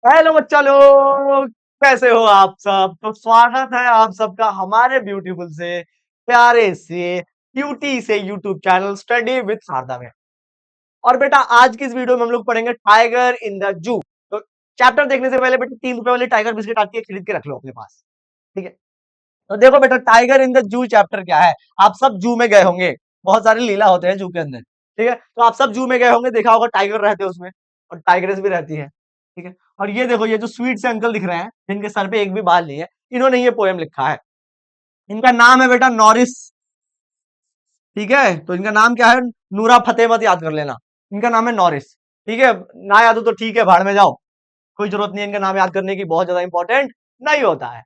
Hello बच्चा लोग, कैसे हो आप सब। तो स्वागत है आप सबका हमारे ब्यूटीफुल से प्यारे से क्यूटी से YouTube channel study with Sharada में। और बेटा आज की इस वीडियो में हम लोग पढ़ेंगे टाइगर इन द जू। तो चैप्टर देखने से पहले बेटा 3 रुपए वाली टाइगर बिस्किट आती है, खरीद के रख लो अपने पास। ठीक है। तो देखो बेटा, tiger in the zoo chapter क्या है। आप सब जू में गए होंगे, बहुत सारे लीला होते हैं जू के अंदर। ठीक है, तो आप सब जू में गए होंगे, देखा होगा टाइगर रहते हैं उसमें और टाइग्रेस भी रहती है। ठीक है। और ये देखो, ये जो स्वीट से अंकल दिख रहे हैं जिनके सर पे एक भी बाल नहीं है, इन्होंने ये पोएम लिखा है। इनका नाम है बेटा नॉरिस। ठीक है, तो इनका नाम क्या है, नूरा फतेह मत याद कर लेना। इनका नाम है नॉरिस। ठीक है, ना याद हो तो ठीक है, भाड़ में जाओ। कोई जरूरत नहीं है इनका नाम याद करने की, बहुत ज्यादा इंपॉर्टेंट नहीं होता है।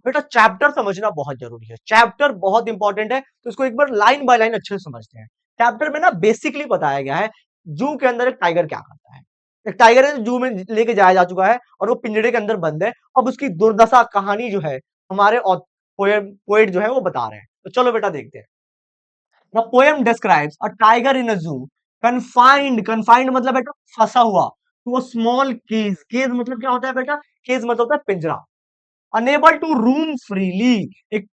बेटा चैप्टर समझना बहुत जरूरी है, चैप्टर बहुत इंपॉर्टेंट है, तो इसको एक बार लाइन बाय लाइन अच्छे से समझते हैं। चैप्टर में ना बेसिकली बताया गया है जू के अंदर एक टाइगर क्या करता है। एक टाइगर है जू में लेके जाया जा चुका है और वो पिंजरे के अंदर बंद है। अब उसकी दुर्दशा कहानी जो है हमारे पोएट जो है वो बता रहे हैं। तो चलो बेटा देखते हैं। The poem describes a tiger in a zoo confined मतलब बेटा फंसा हुआ to a small cage. Cage मतलब क्या होता है बेटा, केज मतलब होता है पिंजरा। अनेबल टू रूम फ्रीली, एक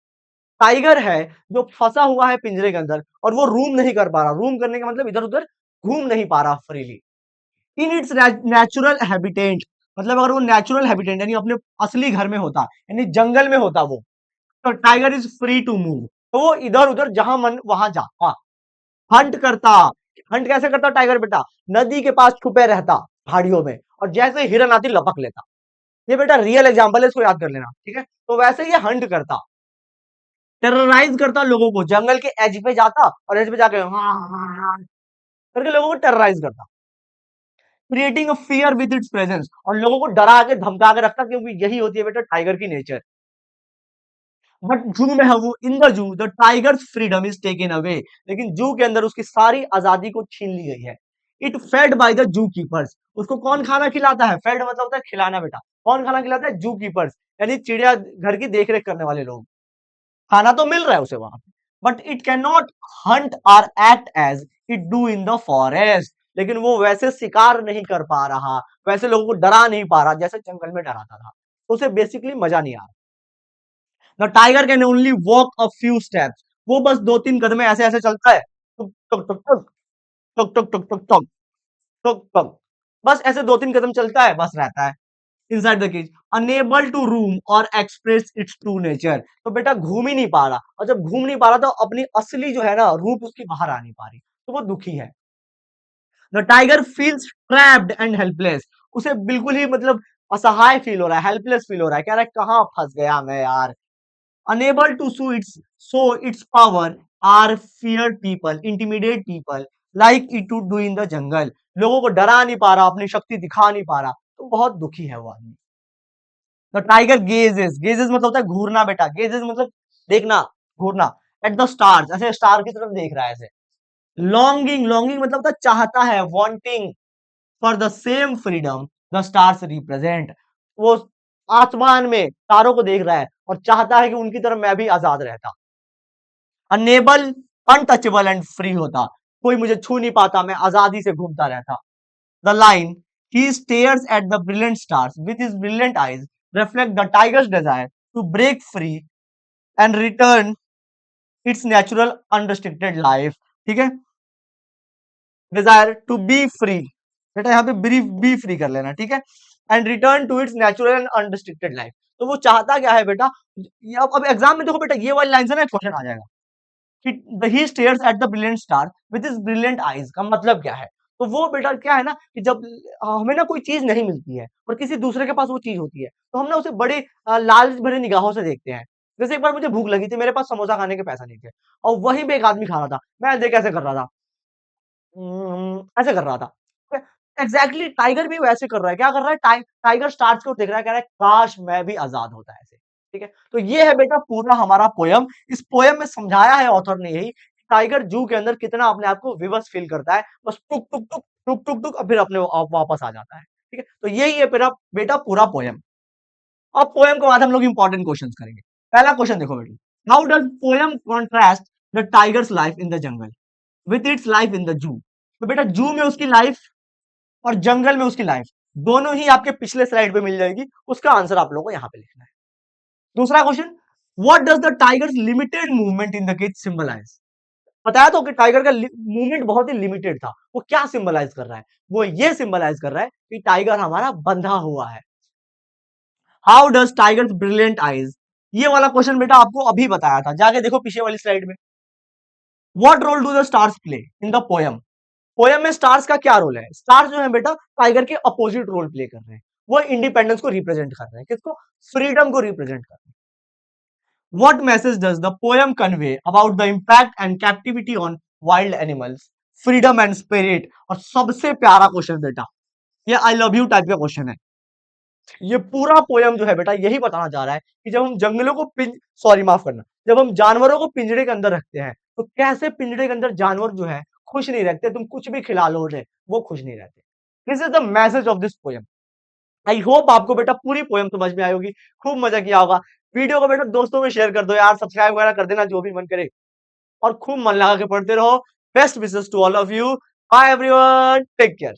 टाइगर है जो फंसा हुआ है पिंजरे के अंदर और वो रूम नहीं कर पा रहा। रूम करने का मतलब इधर उधर घूम नहीं पा रहा freely in its natural habitat. मतलब अगर वो नेचुरल हैबिटेट यानी अपने असली घर में होता, यानी जंगल में होता वो, तो tiger is free to move, तो वो इधर उधर जहां मन वहां जाता, हंट करता। हंट कैसे करता टाइगर बेटा, नदी के पास छुपे रहता पहाड़ियों में, और जैसे हिरन आती लपक लेता। ये बेटा रियल एग्जांपल है, इसको याद कर लेना। ठीक है, तो वैसे ये हंट करता, टेरराइज करता लोगों को, जंगल के एज पे जाता और एज पे जाके हाँ हाँ हाँ करके लोगों को टेरराइज करता, creating a fear with its presence, और लोगों को डरा के धमका के रखता, क्योंकि यही होती है बेटा टाइगर की नेचर। बट जू में है वो, in the zoo the tigers freedom is taken away, लेकिन जू के अंदर उसकी सारी आजादी को छीन ली गई है। It fed by the zoo keepers, उसको कौन खाना खिलाता है, फेड मतलब होता है खिलाना बेटा। कौन खाना खिलाता है, जू कीपर्स, यानी चिड़िया घर की देखरेख करने वाले लोग। खाना तो मिल रहा है उसे वहां पे, but it can not hunt or act as it do in the forest, लेकिन वो वैसे शिकार नहीं कर पा रहा, वैसे लोगों को डरा नहीं पा रहा जैसे जंगल में डराता था। तो उसे बेसिकली मजा नहीं आ रहा। The tiger can only walk a few steps, वो बस 2-3 कदम ऐसे ऐसे चलता है, टुक टुक टुक टुक टुक टुक टुक टुक टुक टुक टुक, बस ऐसे 2-3 कदम चलता है, बस रहता है inside the cage, unable to roam और एक्सप्रेस इट्स ट्रू नेचर। तो बेटा घूम ही नहीं पा रहा, और जब घूम नहीं पा रहा तो अपनी असली जो है ना रूप उसकी बाहर आ नहीं पा रही, तो वो दुखी है। The tiger feels trapped and helpless, उसे बिल्कुल ही मतलब असहाय फील हो रहा है, हेल्पलेस फील हो रहा है, कह रहा है कहाँ फंस गया मैं यार। Unable to show its power or fear people intimidate people like it to do in the jungle, लोगों को डरा नहीं पा रहा, अपनी शक्ति दिखा नहीं पा रहा, तो बहुत दुखी है वो आदमी। द टाइगर गेजेस, गेजेस मतलब होता है घूरना बेटा, गेजेस मतलब देखना, घूरना। एट द स्टार्स, ऐसे स्टार की तरफ देख रहा है ऐसे। लॉन्गिंग, लॉन्गिंग मतलब होता है चाहता है, wanting for the same freedom the stars represent, वो आसमान में तारों को देख रहा है और चाहता है कि उनकी तरह मैं भी आजाद रहता। अनेबल, अनटचेबल एंड फ्री होता, कोई मुझे छू नहीं पाता, मैं आजादी से घूमता रहता। The line, he stares at the brilliant stars with his brilliant eyes reflect the tiger's desire to break free and return its natural unrestricted life। ठीक है, डिजायर टू बी फ्री, बेटा यहाँ पे बी फ्री कर लेना। ठीक है, and return to its natural and unrestricted life, तो वो चाहता क्या है बेटा। अब एग्जाम में देखो बेटा, ये वाली लाइन से ना क्वेश्चन आ जाएगा कि he stares at the brilliant star with his brilliant eyes, का मतलब क्या है। तो वो बेटा क्या है ना कि जब हमें ना कोई चीज नहीं मिलती है और किसी दूसरे के पास वो चीज होती है, तो हम ना उसे बड़े लालच भरे निगाहों से देखते हैं। जैसे एक बार मुझे भूख लगी थी, मेरे पास समोसा खाने के पैसा नहीं थे, और वहीं पे एक आदमी खा रहा था, मैं देख कैसे कर रहा था, ऐसे कर रहा था। एग्जैक्टली टाइगर भी वैसे कर रहा है, क्या कर रहा है, टाइगर स्टार्स को देख रहा है, कह रहा है काश मैं भी आजाद होता ऐसे। ठीक है, तो ये है बेटा पूरा हमारा पोयम। इस पोयम में समझाया है ऑथर ने यही, टाइगर जू के अंदर कितना अपने आप को विवश फील करता है, बस टुक टुक टुक टुक टुक टुक, और फिर अपने आप वापस आ जाता है। ठीक है, तो यही है मेरा बेटा पूरा पोयम। अब पोयम के बाद हम लोग इंपॉर्टेंट क्वेश्चंस करेंगे। पहला क्वेश्चन देखो बेटा, how does poem contrast the tigers life in the jungle with its life in the zoo. तो बेटा जू में उसकी लाइफ और जंगल में उसकी लाइफ दोनों ही आपके पिछले स्लाइड पे मिल जाएगी, उसका आंसर आप लोगों को यहां पे लिखना है। दूसरा question, what does the tiger's limited movement in the cage symbolise? बताया तो कि टाइगर का मूवमेंट बहुत ही लिमिटेड था। वो क्या सिंबलाइज कर रहा है? वो ये सिंबलाइज कर रहा है कि टाइगर हमारा बंधा हुआ है। How does tigers brilliant eyes? ये वाला क्वेश्चन बेटा आपको अभी बताया था, जाके देखो पीछे वाली स्लाइड में। What role do the stars play in the poem? Poem में स्टार्स का क्या रोल है? स्टार्स जो है बेटा टाइगर के अपोजिट रोल प्ले कर रहे हैं। वो इंडिपेंडेंस को रिप्रेजेंट कर रहे हैं। किसको? फ्रीडम को रिप्रेजेंट कर रहे हैं। What message does the poem convey about the impact and captivity on wild animals, freedom and spirit? और सबसे प्यारा क्वेश्चन बेटा, ये आई लव यू टाइप का क्वेश्चन है। ये पूरा पोयम जो है बेटा यही बताना चाह रहा है कि जब हम जंगलों को सॉरी माफ करना, जब हम जानवरों को पिंजरे के अंदर रखते हैं तो कैसे पिंजरे के अंदर जानवर जो है खुश नहीं रहते। तुम कुछ भी खिला लो उन्हें, वो खुश नहीं रहते। This is the message of this poem. I hope आपको बेटा पूरी पोयम समझ में आई होगी, खूब मजा किया होगा। वीडियो को बेटा दोस्तों में शेयर कर दो यार, सब्सक्राइब वगैरह कर देना जो भी मन करे, और खूब मन लगा के पढ़ते रहो। Best wishes to all of you. Bye everyone, take care.